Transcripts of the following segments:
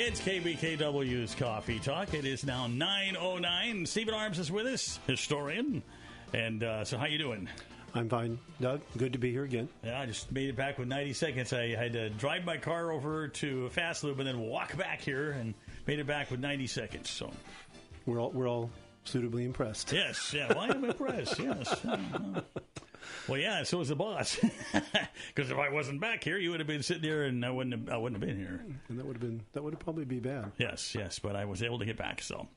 It's KBKW's Coffee Talk. It is now 9:09. Stephen Arms is with us, historian. And so how you doing? I'm fine, Doug. Good to be here again. Yeah, I just made it back with 90 seconds. I had to drive my car over to a fast loop and then walk back here and made it back with 90 seconds. So we're all suitably impressed. Yes, yeah. Well, I am impressed. Yes. Well, yeah. So is the boss. Because if I wasn't back here, you would have been sitting here, and I wouldn't have been here. And that would probably be bad. Yes. But I was able to get back. So.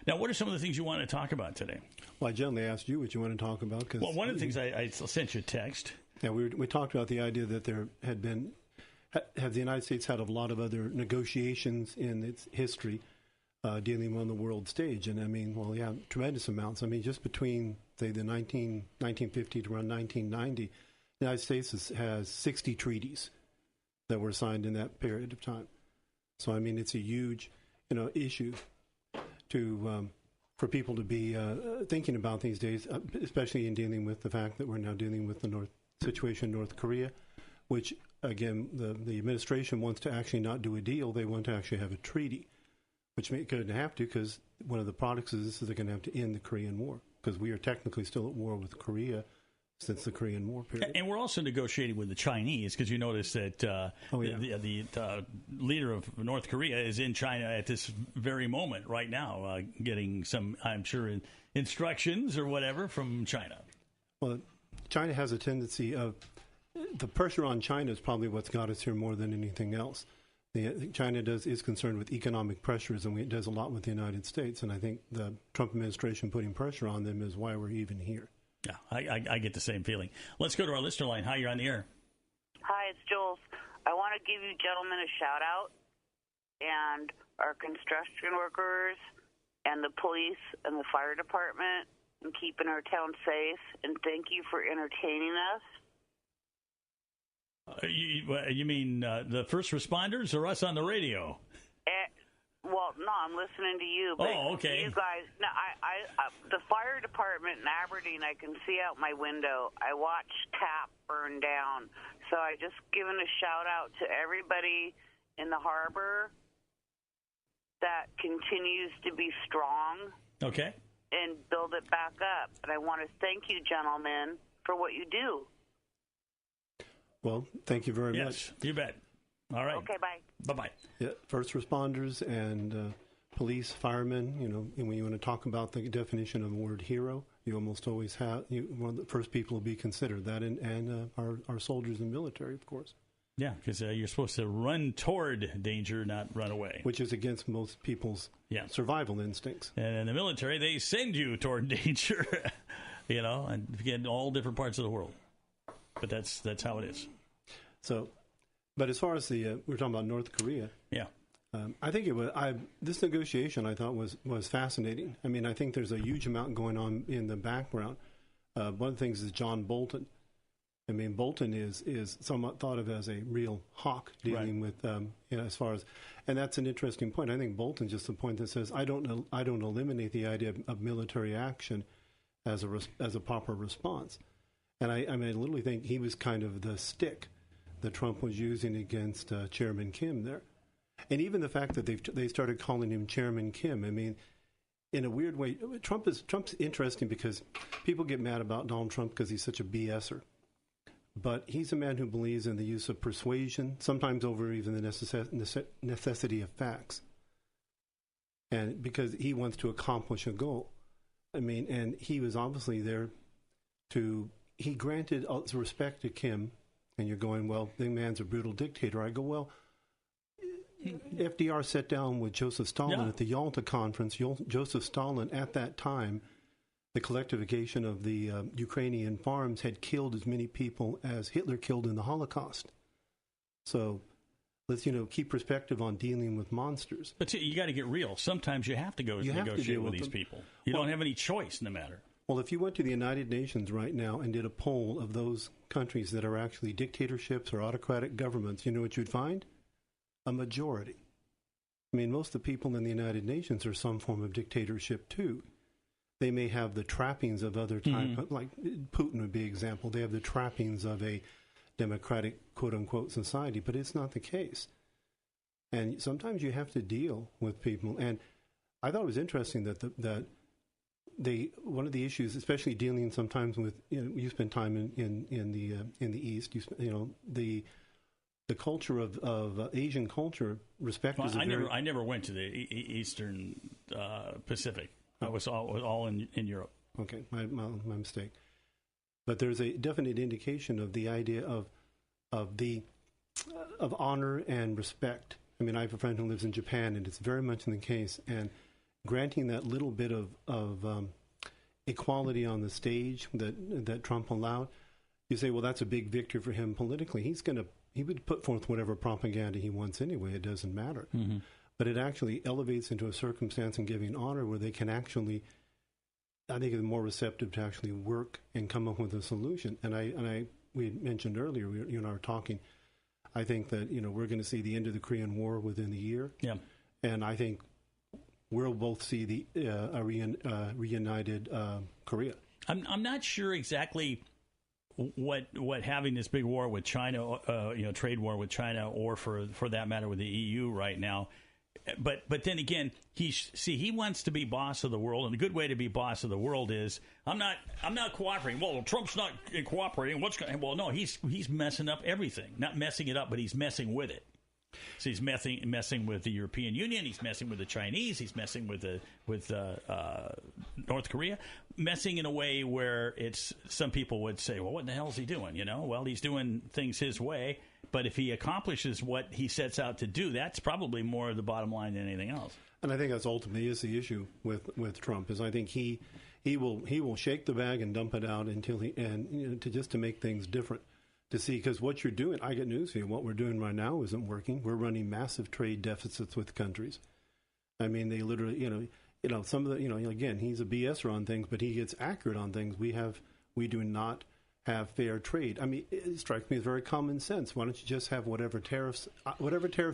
Now, what are some of the things you want to talk about today? Well, I generally asked you what you want to talk about. Well, one of the things I sent you a text. Yeah, we talked about the idea that there have the United States had a lot of other negotiations in its history dealing on the world stage. And I mean, well, yeah, tremendous amounts. I mean, just between, say, the 1950 to around 1990, the United States has 60 treaties that were signed in that period of time. So, I mean, it's a huge, issue for people to be thinking about these days, especially in dealing with the fact that we're now dealing with the situation in North Korea, which, again, the administration wants to actually not do a deal. They want to actually have a treaty, which they couldn't have to, because one of the products of this is they're going to have to end the Korean War, because we are technically still at war with Korea since the Korean War period. And we're also negotiating with the Chinese, because you notice that the leader of North Korea is in China at this very moment right now, getting some, I'm sure, instructions or whatever from China. Well, China has a tendency of, the pressure on China is probably what's got us here more than anything else. China is concerned with economic pressures, and it does a lot with the United States, and I think the Trump administration putting pressure on them is why we're even here. Yeah, I get the same feeling. Let's go to our listener line. Hi, you're on the air. Hi, it's Jules. I want to give you gentlemen a shout-out, and our construction workers and the police and the fire department, and keeping our town safe, and thank you for entertaining us. You mean the first responders or us on the radio? Well, no, I'm listening to you. But okay. You guys, no, I the fire department in Aberdeen, I can see out my window. I watched TAP burn down. So I just given a shout out to everybody in the harbor that continues to be strong. Okay. And build it back up. And I want to thank you, gentlemen, for what you do. Well, thank you very much. Yes, you bet. All right. Okay, bye. Bye-bye. Yeah, first responders and police, firemen, and when you want to talk about the definition of the word hero, you almost always have, one of the first people to be considered, that and our soldiers and military, of course. Yeah, because you're supposed to run toward danger, not run away. Which is against most people's survival instincts. And in the military, they send you toward danger, and again, all different parts of the world. But that's how it is. So, but as far as we're talking about North Korea. Yeah. I think this negotiation I thought was fascinating. I mean, I think there's a huge amount going on in the background. One of the things is John Bolton. I mean, Bolton is somewhat thought of as a real hawk dealing with, as far as, and that's an interesting point. I think Bolton's just the point that says I don't eliminate the idea of military action as a proper response. And I literally think he was kind of the stick that Trump was using against Chairman Kim there. And even the fact that they started calling him Chairman Kim, I mean, in a weird way, Trump's interesting because people get mad about Donald Trump because he's such a BSer. But he's a man who believes in the use of persuasion, sometimes over even the necessity of facts. And because he wants to accomplish a goal. I mean, and he was obviously there he granted respect to Kim, and you're going, well, the man's a brutal dictator. I go, well, FDR sat down with Joseph Stalin at the Yalta Conference. Joseph Stalin, at that time, the collectivization of the Ukrainian farms had killed as many people as Hitler killed in the Holocaust. So let's, keep perspective on dealing with monsters. But you got to get real. Sometimes you have to go negotiate with these people. You don't have any choice in the matter. Well, if you went to the United Nations right now and did a poll of those countries that are actually dictatorships or autocratic governments, you know what you'd find? A majority. I mean, most of the people in the United Nations are some form of dictatorship, too. They may have the trappings of other type, like Putin would be an example. They have the trappings of a democratic, quote-unquote, society, but it's not the case. And sometimes you have to deal with people. And I thought it was interesting that one of the issues, especially dealing sometimes with, you spend time in the East, the culture of Asian culture, respect is I never went to the Eastern Pacific. I was all in Europe. Okay, my mistake. But there's a definite indication of the idea of honor and respect. I mean, I have a friend who lives in Japan, and it's very much in the case. And granting that little bit of equality on the stage that Trump allowed, you say, well, that's a big victory for him politically. He would put forth whatever propaganda he wants anyway. It doesn't matter. Mm-hmm. But it actually elevates into a circumstance and giving honor where they can actually, I think, are more receptive to actually work and come up with a solution. And we mentioned earlier, you and I were talking, I think that, we're going to see the end of the Korean War within the year. Yeah. And I think we'll both see a reunited Korea. I'm not sure exactly what having this big war with China, trade war with China, or for that matter with the EU right now. But then again, he wants to be boss of the world, and a good way to be boss of the world is I'm not cooperating. Well, Trump's not cooperating. Well, no, he's messing up everything. Not messing it up, but he's messing with it. So he's messing with the European Union. He's messing with the Chinese. He's messing with North Korea. Messing in a way where some people would say, well, what the hell is he doing? Well, he's doing things his way. But if he accomplishes what he sets out to do, that's probably more of the bottom line than anything else. And I think that's ultimately is the issue with Trump. Is I think he will shake the bag and dump it out until to make things different. To see, because what you're doing, I get news for you. What we're doing right now isn't working. We're running massive trade deficits with countries. I mean, they literally, some of the, again, he's a BSer on things, but he gets accurate on things. We do not have fair trade. I mean, it strikes me as very common sense. Why don't you just have whatever tariffs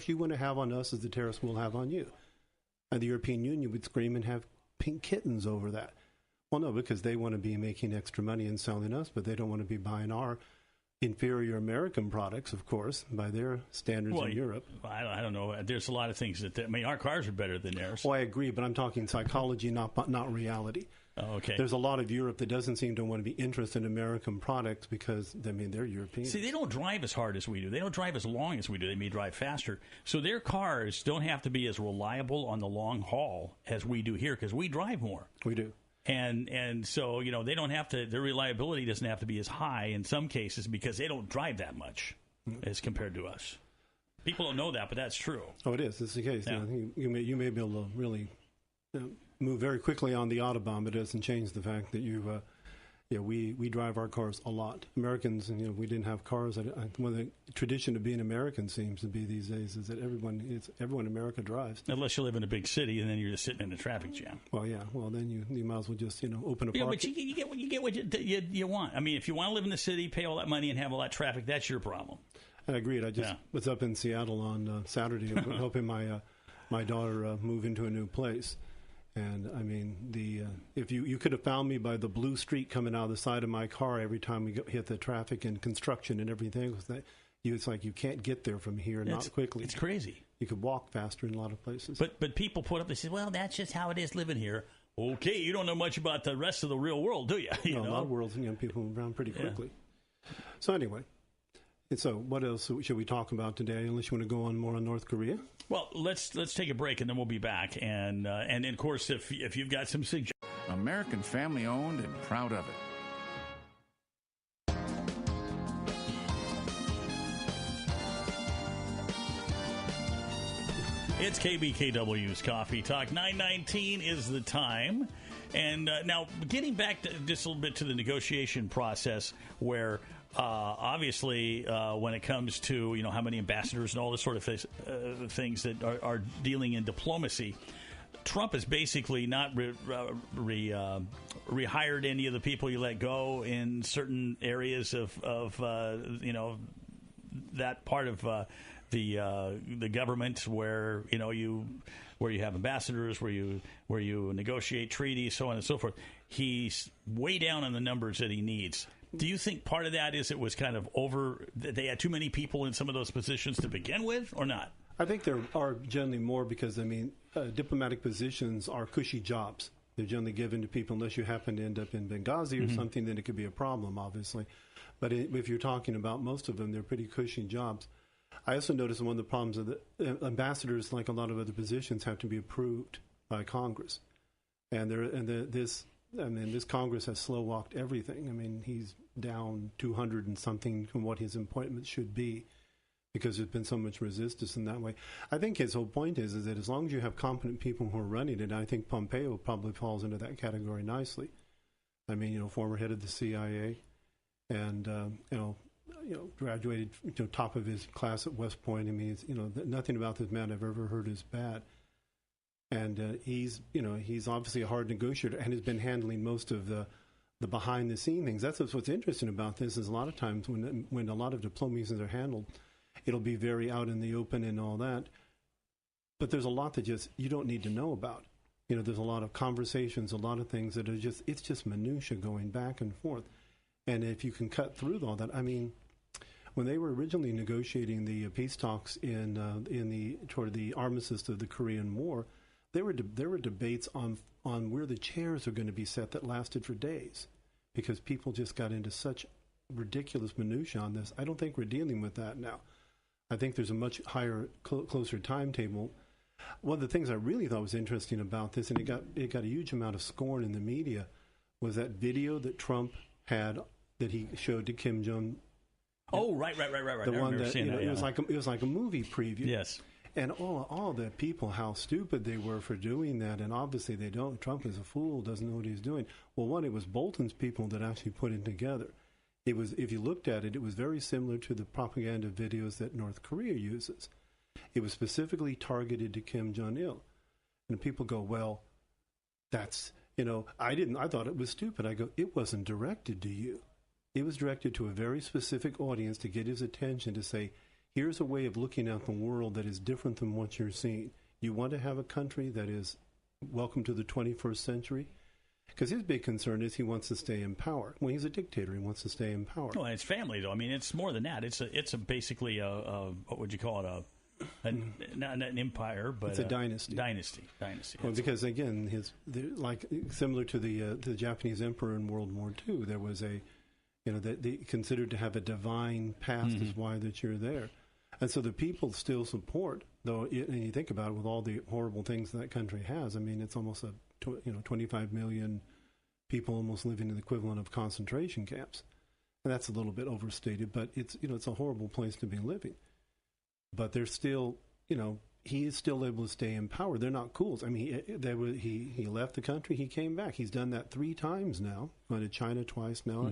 you want to have on us is the tariffs we'll have on you? And the European Union would scream and have pink kittens over that. Well, no, because they want to be making extra money and selling us, but they don't want to be buying our inferior American products, of course, by their standards in Europe. I don't know. There's a lot of things our cars are better than theirs. Oh, I agree, but I'm talking psychology, not reality. Oh, okay. There's a lot of Europe that doesn't seem to want to be interested in American products because, they're European. See, they don't drive as hard as we do. They don't drive as long as we do. They may drive faster. So their cars don't have to be as reliable on the long haul as we do here because we drive more. We do. And so, they don't have to, their reliability doesn't have to be as high in some cases because they don't drive that much as compared to us. People don't know that, but that's true. Oh, it is. It's the case. Yeah. You may be able to really move very quickly on the Autobahn, but it doesn't change the fact that we drive our cars a lot. Americans, we didn't have cars. One of the tradition of being American seems to be these days is that everyone in America drives. Unless you live in a big city and then you're just sitting in a traffic jam. Well, yeah. Well, then you might as well just open a park. Yeah, but you get what you want. I mean, if you want to live in the city, pay all that money, and have all that traffic, that's your problem. I agreed. I just was up in Seattle on Saturday helping my daughter move into a new place. And I mean, if you could have found me by the blue streak coming out of the side of my car every time we hit the traffic and construction and everything, it's like you can't get there from here not quickly. It's crazy. You could walk faster in a lot of places. But people put up, they say, well, that's just how it is living here. Okay, you don't know much about the rest of the real world, do you? A lot of worlds, people move around pretty quickly. Yeah. So anyway. And so, what else should we talk about today? Unless you want to go on more on North Korea. Well, let's take a break and then we'll be back. And of course, if you've got some suggestions, American family owned and proud of it. It's KBKW's Coffee Talk. 9:19 is the time. And now, getting back just a little bit to the negotiation process, where obviously when it comes to how many ambassadors and all this sort of things that are dealing in diplomacy, Trump has basically not rehired any of the people you let go in certain areas of that part of the government where you have ambassadors, where you negotiate treaties, so on and so forth. He's way down on the numbers that he needs. Do you think part of that is it was kind of that they had too many people in some of those positions to begin with, or not? I think there are generally more because, diplomatic positions are cushy jobs. They're generally given to people unless you happen to end up in Benghazi or something, then it could be a problem, obviously. But if you're talking about most of them, they're pretty cushy jobs. I also noticed one of the problems of the ambassadors, like a lot of other positions, have to be approved by Congress. This Congress has slow-walked everything. He's down 200 and something from what his appointment should be, because there's been so much resistance in that way. I think his whole point is that as long as you have competent people who are running it, I think Pompeo probably falls into that category nicely. Former head of the CIA, and graduated top of his class at West Point. Nothing about this man I've ever heard is bad. And he's obviously a hard negotiator and has been handling most of the behind the scene things. That's what's interesting about this is a lot of times when a lot of diplomacies are handled, it'll be very out in the open and all that. But there's a lot that you don't need to know about. There's a lot of conversations, a lot of things that are it's just minutia going back and forth. And if you can cut through all that, when they were originally negotiating the peace talks toward the armistice of the Korean War, there were debates on where the chairs are going to be set that lasted for days, because people just got into such ridiculous minutia on this. I don't think we're dealing with that now. I think there's a much higher, closer timetable. One of the things I really thought was interesting about this, and it got a huge amount of scorn in the media, was that video that Trump had that he showed to Kim Jong. Oh, right. The one that it was like a movie preview. Yes. And all the people, how stupid they were for doing that, and obviously they don't. Trump is a fool, doesn't know what he's doing. Well, it was Bolton's people that actually put it together. It was, if you looked at it, it was very similar to the propaganda videos that North Korea uses. It was specifically targeted to Kim Jong-il. And people go, well, that's, I thought it was stupid. I go, it wasn't directed to you. It was directed to a very specific audience to get his attention, to say, here's a way of looking at the world that is different than what you're seeing. You want to have a country that is welcome to the 21st century? Because his big concern is he wants to stay in power. Well, he's a dictator. He wants to stay in power. Well, it's family, though. It's more than that. It's basically what would you call it? Not an empire, but it's a dynasty. Dynasty. Well, because again, similar to the Japanese emperor in World War II, there was that they considered to have a divine past is why that you're there, and so the people still support. Though, and you think about it, with all the horrible things that country has, it's almost 25 million people almost living in the equivalent of concentration camps. And that's a little bit overstated, but it's a horrible place to be living. But they're still, he is still able to stay in power. They're not cool. He left the country, he came back. He's done that 3 times now. Gone to China twice now,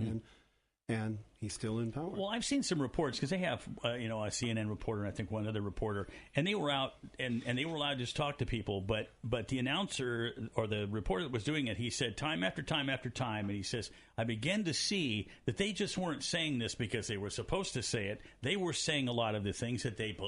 and he's still in power. Well, I've seen some reports, because they have, a CNN reporter, and I think one other reporter, and they were out, and they were allowed to just talk to people, but the announcer, or the reporter that was doing it, he said time after time after time, and he says, I began to see that they just weren't saying this because they were supposed to say it. They were saying a lot of the things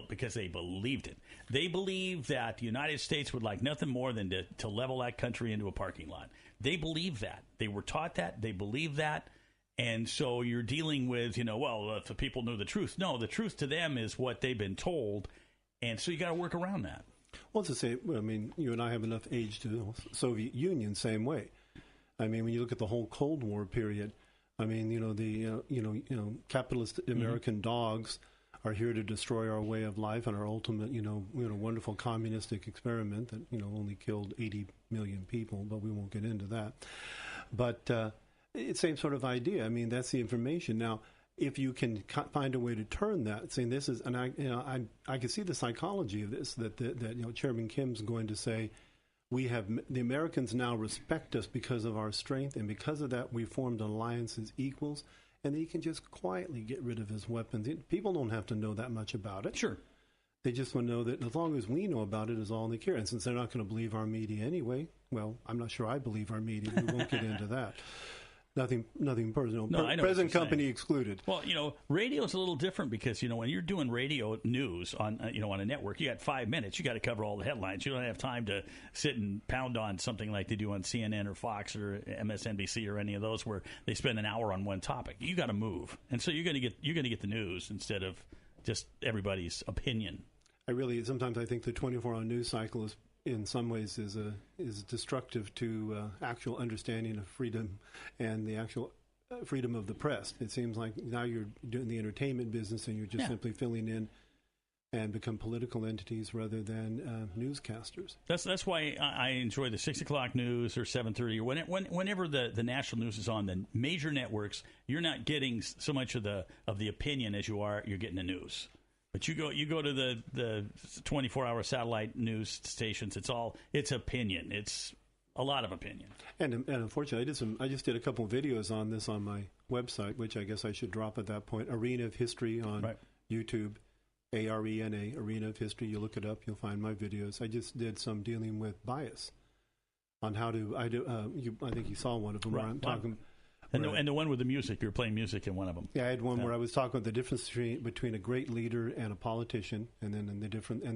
because they believed it. They believed that the United States would like nothing more than to level that country into a parking lot. They believed that. They were taught that. They believed that. And so you're dealing with, if the people knew the truth. No, the truth to them is what they've been told. And so you got to work around that. Well, to say, you and I have enough age to know. Soviet Union, same way. When you look at the whole Cold War period, capitalist American dogs are here to destroy our way of life and our ultimate, wonderful communistic experiment that, only killed 80 million people, but we won't get into that. But, it's the same sort of idea. That's the information. Now, if you can find a way to turn that, saying this is, and I can see the psychology of this, that Chairman Kim's going to say, the Americans now respect us because of our strength, and because of that, we formed an alliance as equals, and he can just quietly get rid of his weapons. People don't have to know that much about it. Sure. They just want to know that as long as we know about it is all they care. And since they're not going to believe our media anyway, well, I'm not sure I believe our media. We won't get into that. Nothing personal. No, present company excluded. Well, radio's a little different because, when you're doing radio news on a network, you got 5 minutes. You got to cover all the headlines. You don't have time to sit and pound on something like they do on CNN or Fox or MSNBC or any of those where they spend an hour on one topic. You got to move, and so you're going to get the news instead of just everybody's opinion. sometimes I think the 24-hour news cycle is, in some ways, is destructive to actual understanding of freedom and the actual freedom of the press. It seems like now you're doing the entertainment business and you're just simply filling in and become political entities rather than newscasters. That's why I enjoy the 6 o'clock news or 7:30 or whenever the national news is on the major networks. You're not getting so much of the opinion as you're getting the news. But you go to the 24-hour satellite news stations. It's opinion. It's a lot of opinion. And unfortunately, I just did a couple of videos on this on my website, which I guess I should drop at that point. Arena of History on YouTube. ARENA, Arena of History. You look it up, you'll find my videos. I just did some dealing with bias on how to. I think you saw one of them where I'm talking. And the one with the music, you were playing music in one of them. Yeah, I had one where I was talking about the difference between a great leader and a politician, and then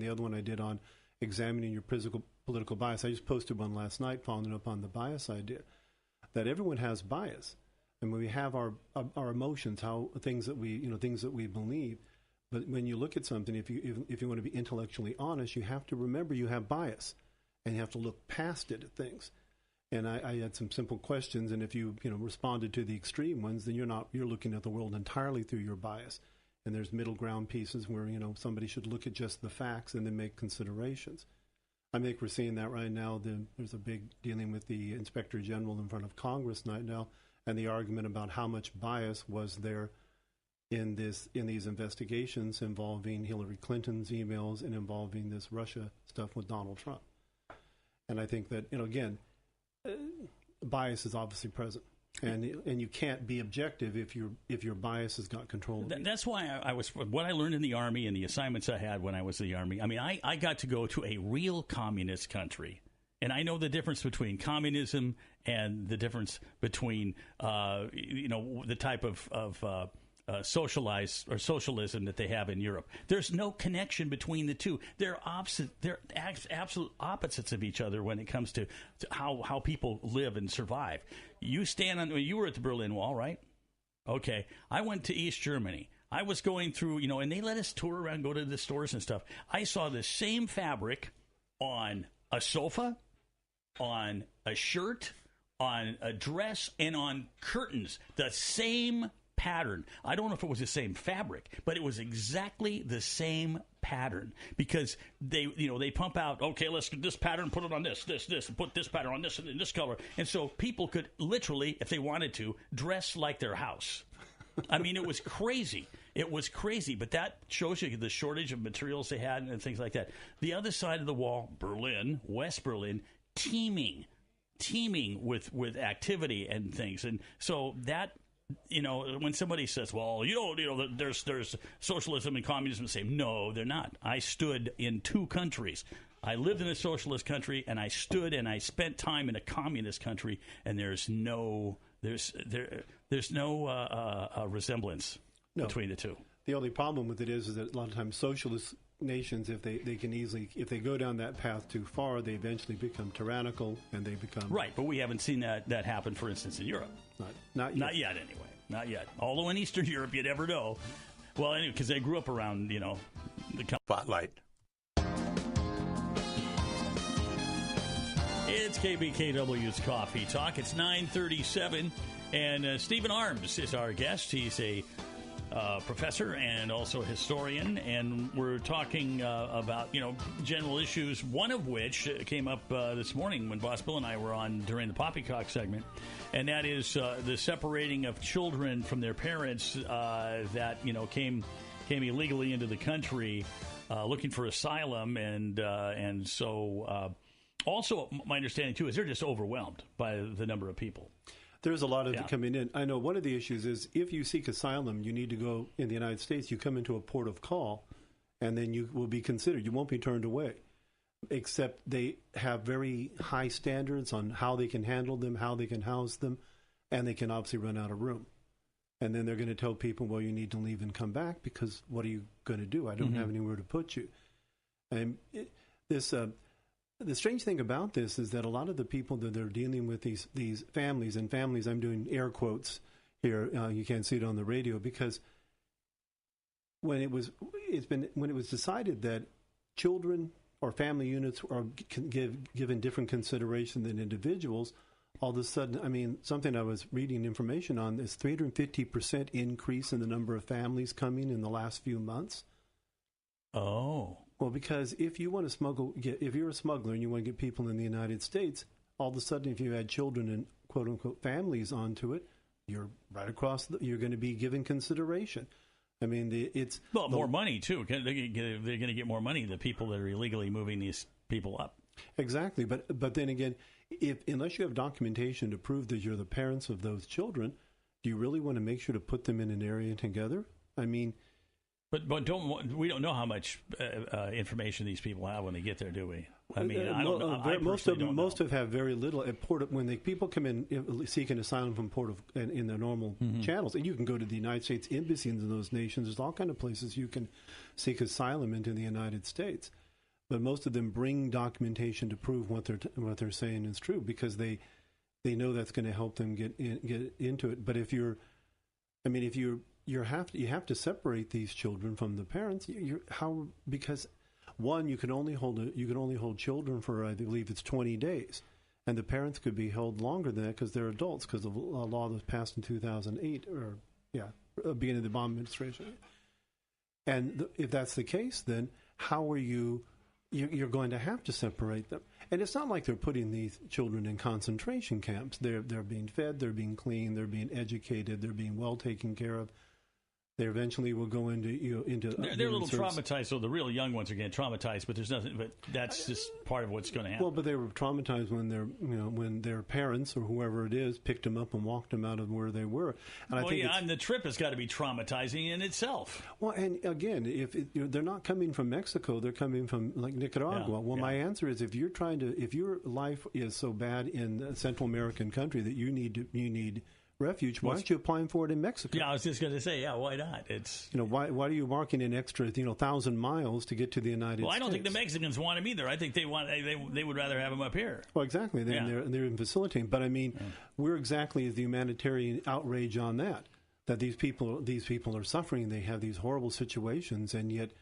the other one I did on examining your political bias. I just posted one last night, following up on the bias idea, that everyone has bias, and when we have our emotions, things that we believe. But when you look at something, if you want to be intellectually honest, you have to remember you have bias, and you have to look past it at things. And I had some simple questions, and if you responded to the extreme ones, then you're looking at the world entirely through your bias. And there's middle ground pieces where somebody should look at just the facts and then make considerations. I think we're seeing that right now. There's a big dealing with the Inspector General in front of Congress right now, and the argument about how much bias was there in these investigations involving Hillary Clinton's emails and involving this Russia stuff with Donald Trump. And I think that bias is obviously present, and you can't be objective if your bias has got control. That's why what I learned in the Army and the assignments I had when I was in the Army. I mean, I got to go to a real communist country. And I know the difference between communism and the difference between the type of socialized or socialism that they have in Europe. There's no connection between the two. They're opposite. They're absolute opposites of each other when it comes to how people live and survive. You were at the Berlin Wall, right? Okay. I went to East Germany. I was going through, and they let us tour around, go to the stores and stuff. I saw the same fabric on a sofa, on a shirt, on a dress, and on curtains. The same pattern. I don't know if it was the same fabric, but it was exactly the same pattern, because they pump out, okay, let's get this pattern, put it on this, and put this pattern on this and this color. And so people could literally, if they wanted to, dress like their house. I mean, it was crazy. It was crazy, but that shows you the shortage of materials they had and things like that. The other side of the wall, Berlin, West Berlin, teeming with activity and things. And so that, when somebody says, well, there's socialism and communism, the same. No, they're not. I stood in two countries. I lived in a socialist country, and I stood and I spent time in a communist country, and there's no resemblance between the two. The only problem with it is that a lot of times socialist nations, if they go down that path too far, they eventually become tyrannical, and they become right. But we haven't seen that happen, for instance, in Europe. Not yet, anyway. Not yet. Although in Eastern Europe, you'd never know. Well, anyway, because they grew up around the spotlight. It's KBKW's Coffee Talk. It's 9:37, and Stephen Arms is our guest. He's a professor and also a historian, and we're talking about general issues, one of which came up this morning when Boss Bill and I were on during the Poppycock segment, and that is the separating of children from their parents that came illegally into the country looking for asylum, and so also my understanding too is they're just overwhelmed by the number of people. There's a lot of it coming in. I know one of the issues is if you seek asylum, you need to go in the United States. You come into a port of call, and then you will be considered. You won't be turned away, except they have very high standards on how they can handle them, how they can house them, and they can obviously run out of room. And then they're going to tell people, well, you need to leave and come back, because what are you going to do? I don't have anywhere to put you. And the strange thing about this is that a lot of the people that they're dealing with, these families, and families, I'm doing air quotes here. You can't see it on the radio, because when it was decided that children or family units are given different consideration than individuals, all of a sudden, I mean, something I was reading information on is 350% increase in the number of families coming in the last few months. Oh. Well, because if you want to if you're a smuggler and you want to get people in the United States, all of a sudden, if you add children and quote unquote families onto it, you're right across. You're going to be given consideration. I mean, more money too. They're going to get more money. The people that are illegally moving these people up. Exactly, but then again, unless you have documentation to prove that you're the parents of those children, do you really want to make sure to put them in an area together? I mean, but we don't know how much information these people have when they get there, do we? I mean, most of them have very little. When people come in seeking asylum from in their normal channels, and you can go to the United States Embassy in those nations. There's all kind of places you can seek asylum into the United States, but most of them bring documentation to prove what they're saying is true because they know that's going to help them get into it. But you have to separate these children from the parents. Because one, you can only hold children for, I believe it's 20 days, and the parents could be held longer than that because they're adults because of a law that was passed in 2008 beginning of the Obama administration. And if that's the case, then how are you're going to have to separate them. And it's not like they're putting these children in concentration camps. They're being fed, they're being cleaned, they're being educated, they're being well taken care of. They eventually will go into They're a little traumatized, so the real young ones are getting traumatized. But there's nothing. But that's just part of what's going to happen. Well, but they were traumatized when their parents or whoever it is picked them up and walked them out of where they were. And and the trip has got to be traumatizing in itself. Well, and again, they're not coming from Mexico, they're coming from like Nicaragua. My answer is if your life is so bad in a Central American country that you need refuge, why aren't you applying for it in Mexico? Yeah, I was just going to say, why not? It's why are you marking an extra 1,000 miles to get to the United States? Well, I don't think the Mexicans want them either. I think they would rather have them up here. Well, exactly. They're facilitating. But I mean, we're exactly the humanitarian outrage on that these people are suffering. They have these horrible situations, and yet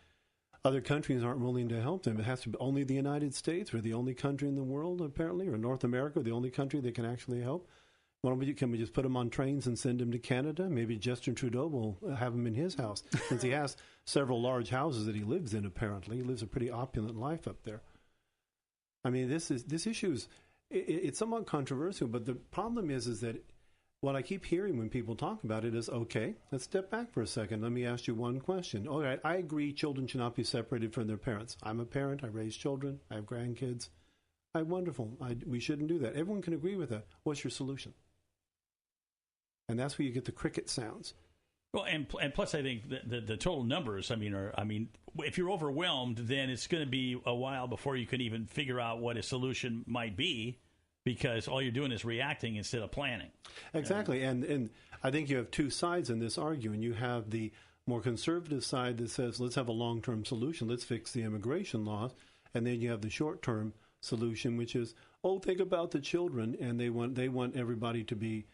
other countries aren't willing to help them. It has to be only the United States. We're the only country in the world, apparently, or North America, the only country that can actually help. Can we just put them on trains and send them to Canada? Maybe Justin Trudeau will have them in his house, since he has several large houses that he lives in, apparently. He lives a pretty opulent life up there. I mean, this issue is it's somewhat controversial, but the problem is that what I keep hearing when people talk about it is, okay, let's step back for a second. Let me ask you one question. All right, I agree children should not be separated from their parents. I'm a parent. I raise children. I have grandkids. Wonderful. We shouldn't do that. Everyone can agree with that. What's your solution? And that's where you get the cricket sounds. Well, and plus, I think the total numbers. If you're overwhelmed, then it's going to be a while before you can even figure out what a solution might be, because all you're doing is reacting instead of planning. Exactly, and I think you have two sides in this argument. You have the more conservative side that says, let's have a long-term solution. Let's fix the immigration laws, and then you have the short-term solution, which is, think about the children, and they want everybody to be.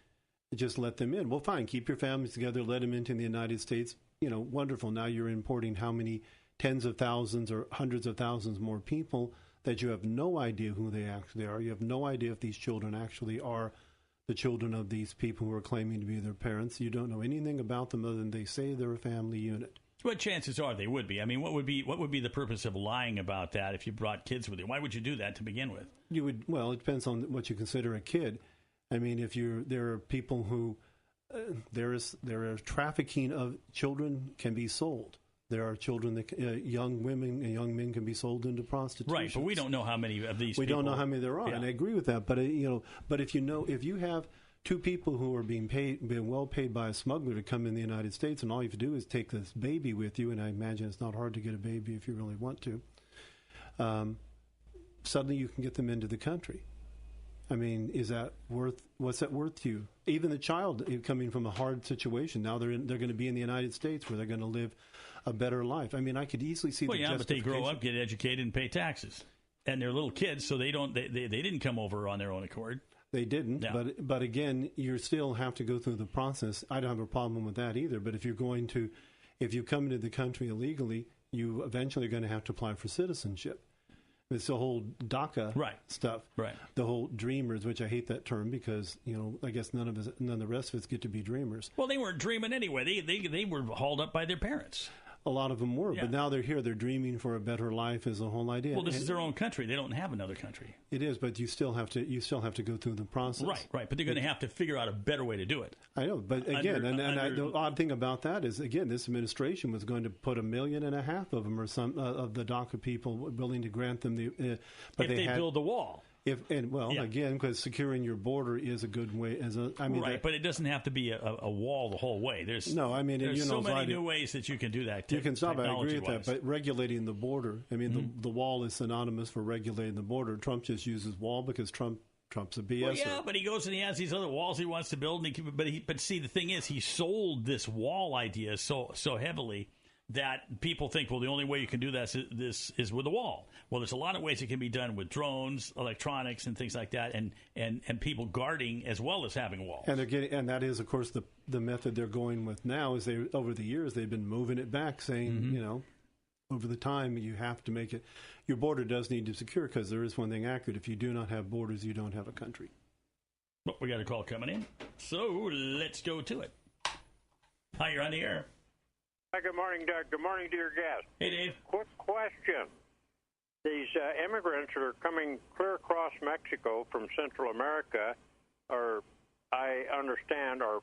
Just let them in. Well, fine. Keep your families together. Let them into the United States. Wonderful. Now you're importing how many tens of thousands or hundreds of thousands more people that you have no idea who they actually are. You have no idea if these children actually are the children of these people who are claiming to be their parents. You don't know anything about them other than they say they're a family unit. What chances are they would be? I mean, what would be the purpose of lying about that if you brought kids with you? Why would you do that to begin with? You would. Well, it depends on what you consider a kid. I mean, there are people who there is trafficking of children can be sold. There are children that young women and young men can be sold into prostitution. Right, but we don't know how many of these. We don't know how many there are, and I agree with that. But but if you have two people who are being well paid by a smuggler to come in the United States, and all you have to do is take this baby with you, and I imagine it's not hard to get a baby if you really want to. Suddenly, you can get them into the country. I mean, what's that worth to you? Even the child coming from a hard situation, now they're going to be in the United States where they're going to live a better life. I mean, I could easily see. Well, but they grow up, get educated, and pay taxes, and they're little kids, so they didn't come over on their own accord. They didn't, but again, you still have to go through the process. I don't have a problem with that either. But if you're going to if you come into the country illegally, you eventually are going to have to apply for citizenship. It's the whole DACA stuff, the whole dreamers, which I hate that term because, I guess none of the rest of us get to be dreamers. Well, they weren't dreaming anyway. They were hauled up by their parents. A lot of them were, but now they're here. They're dreaming for a better life is the whole idea. Well, this is their own country. They don't have another country. It is, but you still have to go through the process. Right. But they're going to have to figure out a better way to do it. I know, but again, the odd thing about that is, again, this administration was going to put 1.5 million of them or some of the DACA people willing to grant them the. But if they build the wall. Again, because securing your border is a good way. But it doesn't have to be a wall the whole way. There's so many new ways that you can do that. You can stop. I agree with that. But regulating the border, the wall is synonymous for regulating the border. Trump just uses wall because Trump's a BS. Well, yeah, but he goes and he has these other walls he wants to build. But see, the thing is, he sold this wall idea so heavily that people think, well, the only way you can do this is with a wall. Well, there's a lot of ways it can be done with drones, electronics, and things like that, and people guarding as well as having walls. And that is, of course, the method they're going with now. Is over the years they've been moving it back, saying over the time you have to make it. Your border does need to secure because there is one thing accurate: if you do not have borders, you don't have a country. Well, we got a call coming in, so let's go to it. Hi, you're on the air. Hi, good morning, Doug. Good morning to your guest. Hey, Dave. Quick question. These immigrants that are coming clear across Mexico from Central America I understand, are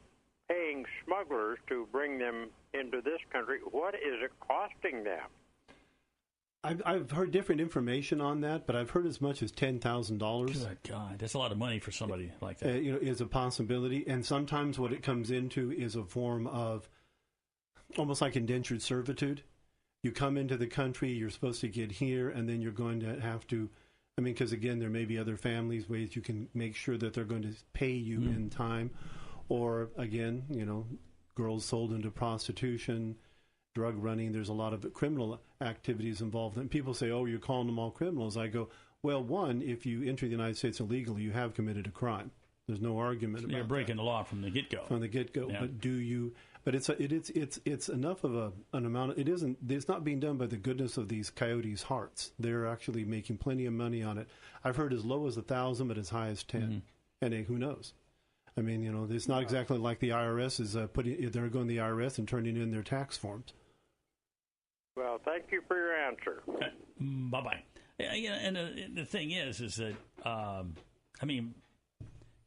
paying smugglers to bring them into this country. What is it costing them? I've heard different information on that, but I've heard as much as $10,000. Good God, that's a lot of money for somebody like that. Is a possibility. And sometimes what it comes into is a form of almost like indentured servitude. You come into the country, you're supposed to get here, and then you're going to have to, because again, there may be other families, ways you can make sure that they're going to pay you in time. Or again, girls sold into prostitution, drug running. There's a lot of criminal activities involved. And people say, oh, you're calling them all criminals. I go, well, one, if you enter the United States illegally, you have committed a crime. There's no argument about that. You're breaking the law from the get-go. From the get-go. Yeah. But do you... But it's enough of an amount. It's not being done by the goodness of these coyotes' hearts. They're actually making plenty of money on it. I've heard as low as 1,000, but as high as 10. And who knows? It's not exactly like the IRS is they're going to the IRS and turning in their tax forms. Well, thank you for your answer. Okay. Bye bye. And the thing is that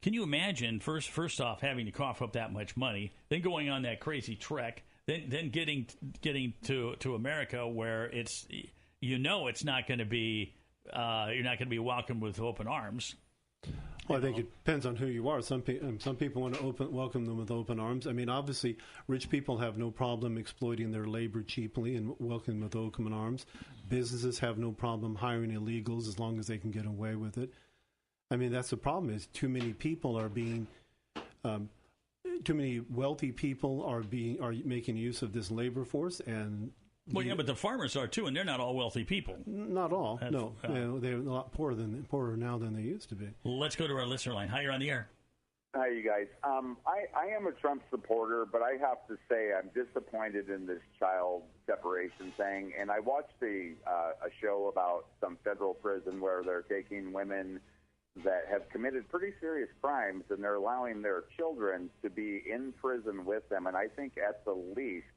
can you imagine, first off, having to cough up that much money, then going on that crazy trek, then getting to America where it's it's not going to be you're not going to be welcomed with open arms. Well, I think it depends on who you are. Some people want to welcome them with open arms. Obviously, rich people have no problem exploiting their labor cheaply and welcoming them with open arms. Businesses have no problem hiring illegals as long as they can get away with it. That's the problem. Is too many people are being, too many wealthy people are making use of this labor force, and but the farmers are too, and they're not all wealthy people. Not all. No, they're a lot poorer now than they used to be. Let's go to our listener line. Hi, you're on the air. Hi, you guys. I am a Trump supporter, but I have to say I'm disappointed in this child separation thing. And I watched a show about some federal prison where they're taking women that have committed pretty serious crimes, and they're allowing their children to be in prison with them. And I think at the least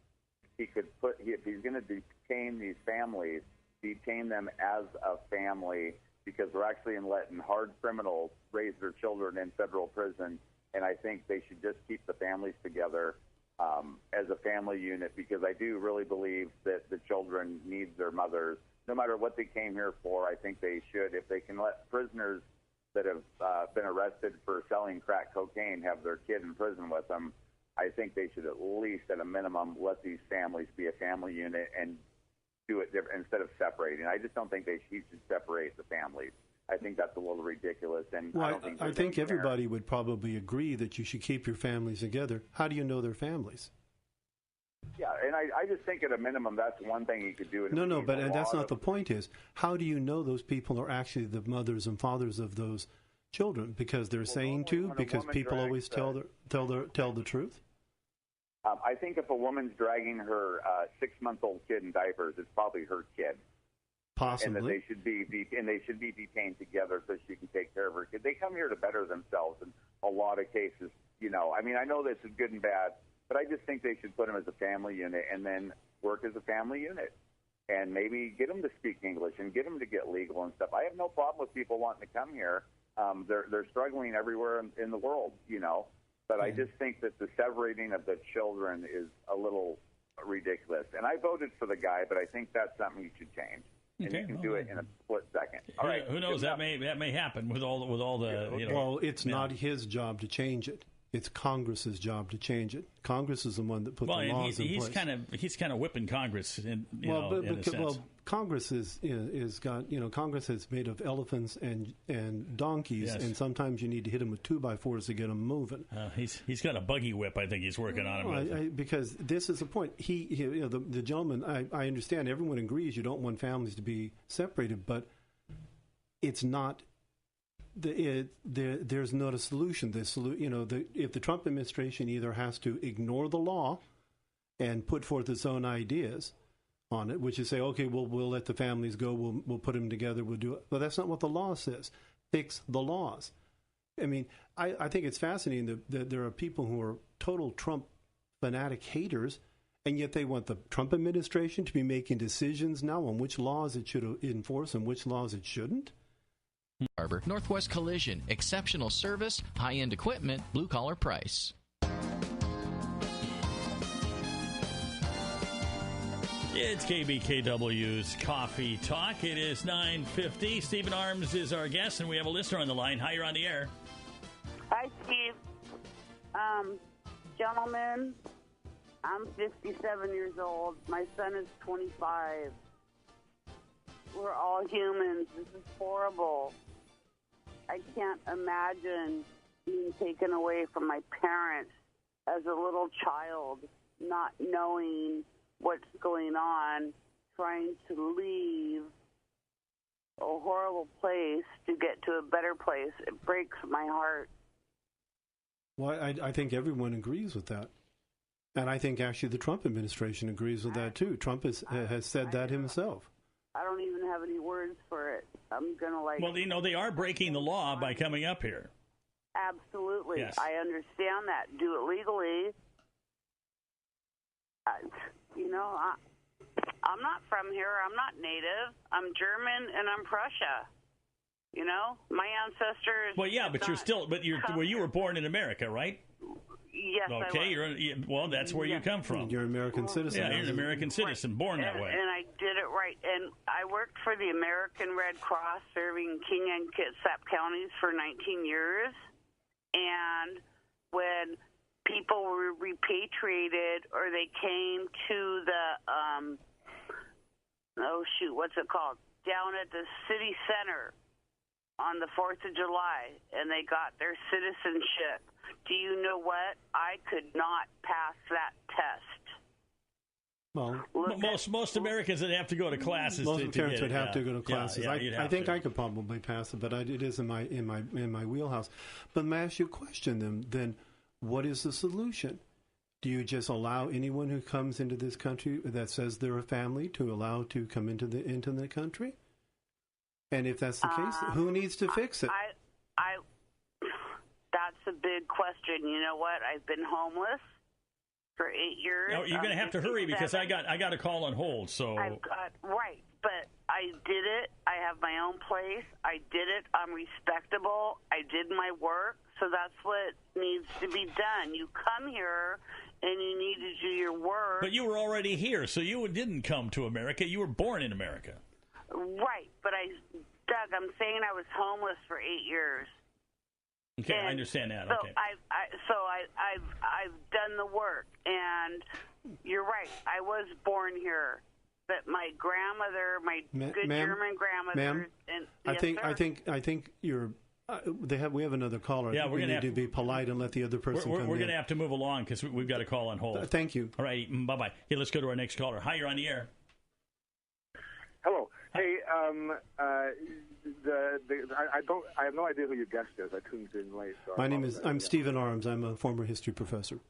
he could if he's going to detain these families, detain them as a family, because we're actually letting hard criminals raise their children in federal prison. And I think they should just keep the families together as a family unit, because I do really believe that the children need their mothers. No matter what they came here for, I think they should. If they can let prisoners that have been arrested for selling crack cocaine have their kid in prison with them, I think they should at least, at a minimum, let these families be a family unit and do it different instead of separating. I just don't think he should separate the families. I think that's a little ridiculous. And I think everybody would probably agree that you should keep your families together. How do you know their families? Yeah, and I just think at a minimum that's one thing you could do. But that's not the point. Is how do you know those people are actually the mothers and fathers of those children? Because they're saying to. Because people always tell the truth. I think if a woman's dragging her 6-month-old kid in diapers, it's probably her kid. Possibly. And that they should be detained together so she can take care of her kid. They come here to better themselves in a lot of cases. I mean, I know this is good and bad, but I just think they should put them as a family unit and then work as a family unit. And maybe get them to speak English and get them to get legal and stuff. I have no problem with people wanting to come here. They're struggling everywhere in the world, But I just think that the separating of the children is a little ridiculous. And I voted for the guy, but I think that's something you should change. And you can do it in a split second. All right. Who knows? That may happen with all the. Well, it's not his job to change it. It's Congress's job to change it. Congress is the one that put the laws in place. He's kind of whipping Congress in a sense. Well, Congress is got Congress is made of elephants and donkeys, and sometimes you need to hit them with 2x4s to get them moving. He's got a buggy whip. I think he's working on him. Because this is the point. The gentleman. I understand. Everyone agrees you don't want families to be separated, but it's not. There's not a solution. If the Trump administration either has to ignore the law and put forth its own ideas on it, which is say, okay, we'll let the families go, we'll put them together, we'll do it. But that's not what the law says. Fix the laws. I mean, I think it's fascinating that there are people who are total Trump fanatic haters, and yet they want the Trump administration to be making decisions now on which laws it should enforce and which laws it shouldn't. Harbor, Northwest Collision, exceptional service, high-end equipment, blue-collar price. It's KBKW's Coffee Talk. It is 9:50. Stephen Arms is our guest, and we have a listener on the line. Hi, you're on the air. Hi, Steve. Gentlemen, I'm 57 years old. My son is 25. We're all humans. This is horrible. I can't imagine being taken away from my parents as a little child, not knowing what's going on, trying to leave a horrible place to get to a better place. It breaks my heart. Well, I think everyone agrees with that. And I think actually the Trump administration agrees with that too. Trump has said that himself. I don't even have any words for it. I'm going to Well, they are breaking the law by coming up here. Absolutely. Yes. I understand that. Do it legally. I'm not from here. I'm not native. I'm German and I'm Prussia. My ancestors. Well, yeah, but you were born in America, right? Yes, okay, I was. that's where you come from. You're an American citizen. Yeah, you're an American citizen, born that way. And I did it right. And I worked for the American Red Cross, serving King and Kitsap counties for 19 years. And when people were repatriated or they came to the, what's it called? Down at the city center on the 4th of July, and they got their citizenship. Do you know what? I could not pass that test. Well, most Americans would have to go to classes. Most parents would have to go to classes. Yeah, I think I could probably pass it, but it is in my wheelhouse. But let me ask you a question. Then, what is the solution? Do you just allow anyone who comes into this country that says they're a family to allow to come into the country? And if that's the case, who needs to fix it? That's a big question. You know what? I've been homeless for 8 years. No, you're going to have to hurry because I got a call on hold. So right, but I did it. I have my own place. I did it. I'm respectable. I did my work. So that's what needs to be done. You come here and you need to do your work. But you were already here, so you didn't come to America. You were born in America. Right, but Doug, I'm saying I was homeless for 8 years. Okay, I understand that. So okay. I've done the work, and you're right. I was born here, but my grandmother, my good German grandmother, and I think you're. We have another caller. Yeah, we're going to have to be polite and let the other person come in. We're going to have to move along because we've got a call on hold. Thank you. All right, bye-bye. Hey, let's go to our next caller. Hi, you're on the air. Hello. Hey, I have no idea who your guest is. I tuned in late. So I'm Stephen Arms. I'm a former history professor.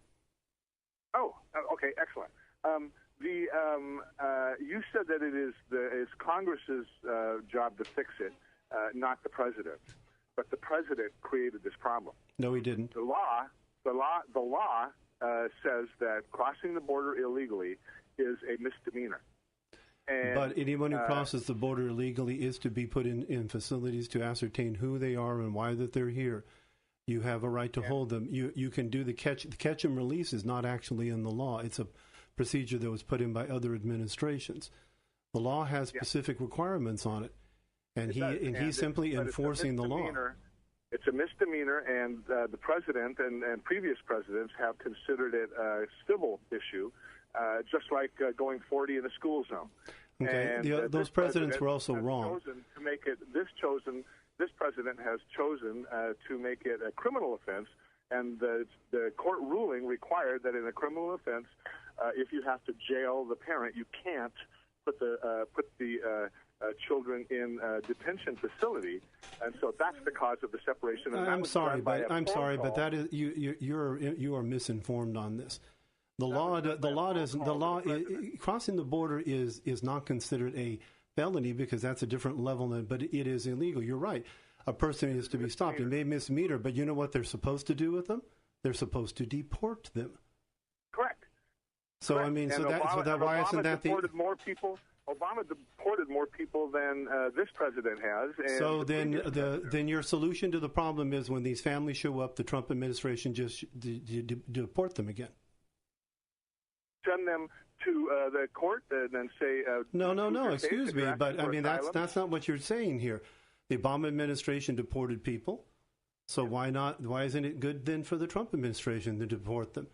Oh, Okay, excellent. You said that it's Congress's job to fix it, not the president. But the president created this problem. No, he didn't. The law says that crossing the border illegally is a misdemeanor. But anyone who crosses the border illegally is to be put in facilities to ascertain who they are and why that they're here. You have a right to hold them. You can do the catch and release is not actually in the law. It's a procedure that was put in by other administrations. The law has specific requirements on it, and he's simply enforcing the law. It's a misdemeanor, and the president and previous presidents have considered it a civil issue, just like going 40 in a school zone. Okay, And, those presidents were also wrong. This president has chosen to make it a criminal offense, and the court ruling required that in a criminal offense, if you have to jail the parent, you can't put the children in a detention facility, and so that's the cause of the separation. And I'm sorry, but that is you are misinformed on this. Crossing the border is not considered a felony because that's a different level, but it is illegal. You're right. A person is to be stopped. It may misdemeanor, but you know what they're supposed to do with them? They're supposed to deport them. Correct. So Correct. I mean, why isn't that deported more people? Obama deported more people than this president has. And so then your solution to the problem is when these families show up, the Trump administration just deport them again. Send them to the court and then say no. Excuse me, but I mean that's not what you're saying here. The Obama administration deported people, so why not? Why isn't it good then for the Trump administration to deport them?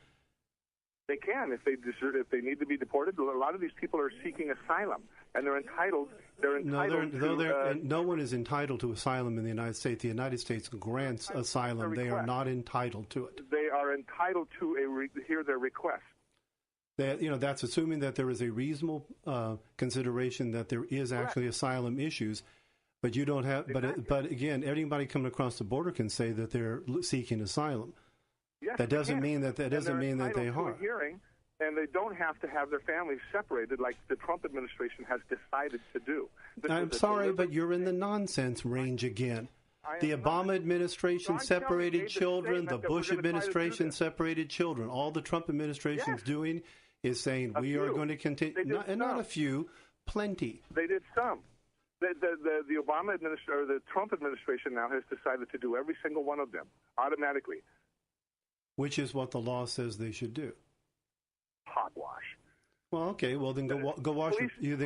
They can if they need to be deported. A lot of these people are seeking asylum, and they're entitled. No one is entitled to asylum in the United States. The United States grants asylum. They are not entitled to it. They are entitled to hear their request. That's assuming that there is a reasonable consideration that there is actually asylum issues, but you don't have. But again, anybody coming across the border can say that they're seeking asylum. Yes, that doesn't mean that they are. Hearing, and they don't have to have their families separated like the Trump administration has decided to do. I'm sorry, but you're in the nonsense range again. The Obama administration separated children. The Bush administration separated children. All the Trump administration is doing is saying we are going to continue, not a few, plenty. They did some. The Obama administration, or the Trump administration now has decided to do every single one of them automatically. Which is what the law says they should do. Hogwash. Well, okay. Well, then go wash you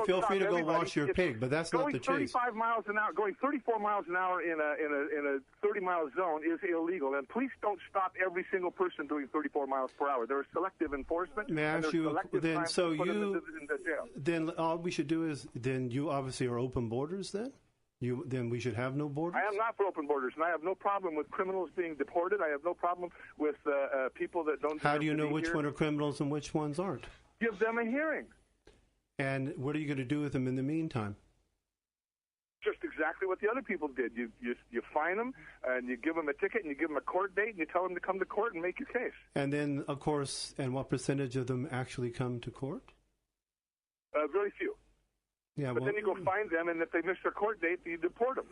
feel free to go wash your pig, but that's not the chase. Going 35 miles an hour, going 34 miles an hour in a 30-mile zone is illegal, and police don't stop every single person doing 34 miles per hour. There is selective enforcement. May I ask you then? So then all we should do is then you obviously are open borders then. Then we should have no borders? I am not for open borders, and I have no problem with criminals being deported. I have no problem with people that don't. How do you know which one are criminals and which ones aren't? Give them a hearing. And what are you going to do with them in the meantime? Just exactly what the other people did. You fine them, and you give them a ticket, and you give them a court date, and you tell them to come to court and make your case. And then, of course, and what percentage of them actually come to court? Very few. Yeah, but then you go find them, and if they miss their court date, you deport them.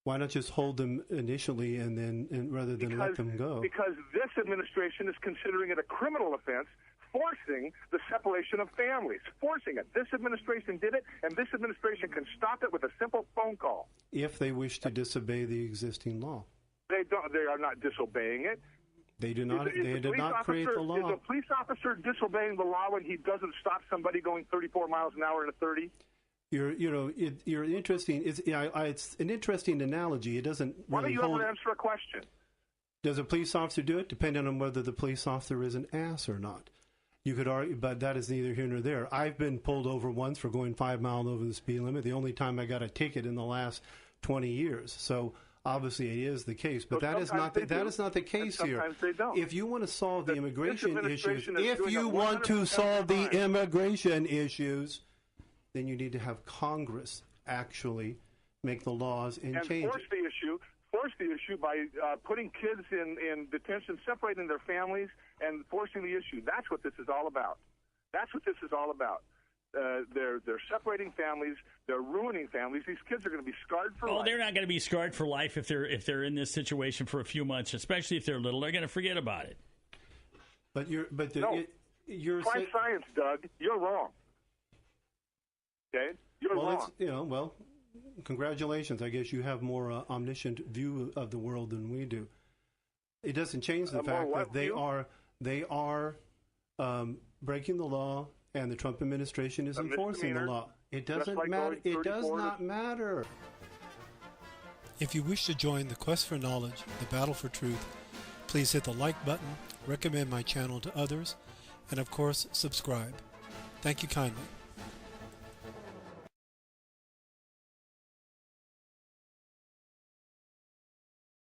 Why not just hold them initially rather than let them go? Because this administration is considering it a criminal offense, forcing the separation of families, forcing it. This administration did it, and this administration can stop it with a simple phone call. If they wish to disobey the existing law. They don't. They are not disobeying it. They do not. They did not create the law. Is a police officer disobeying the law when he doesn't stop somebody going 34 miles an hour in a 30? You're interesting. It's an interesting analogy. It doesn't. Why don't you ever answer a question? Does a police officer do it? Depending on whether the police officer is an ass or not. You could argue, but that is neither here nor there. I've been pulled over once for going 5 miles over the speed limit. The only time I got a ticket in the last 20 years. So. Obviously, it is the case, but that is not the case here. If you want to solve the immigration issues, then you need to have Congress actually make the laws and change force force the issue by putting kids in detention, separating their families, and forcing the issue. That's what this is all about. That's what this is all about. They're separating families. They're ruining families. These kids are going to be scarred for life. Oh, they're not going to be scarred for life if they're in this situation for a few months, especially if they're little. They're going to forget about it. But you're science, Doug. You're wrong. Okay, you're wrong. Well, congratulations. I guess you have more omniscient view of the world than we do. It doesn't change the fact that they are breaking the law, and the Trump administration is enforcing the law. It doesn't matter. It does not matter. If you wish to join the quest for knowledge, the battle for truth, please hit the like button, recommend my channel to others, and of course, subscribe. Thank you kindly.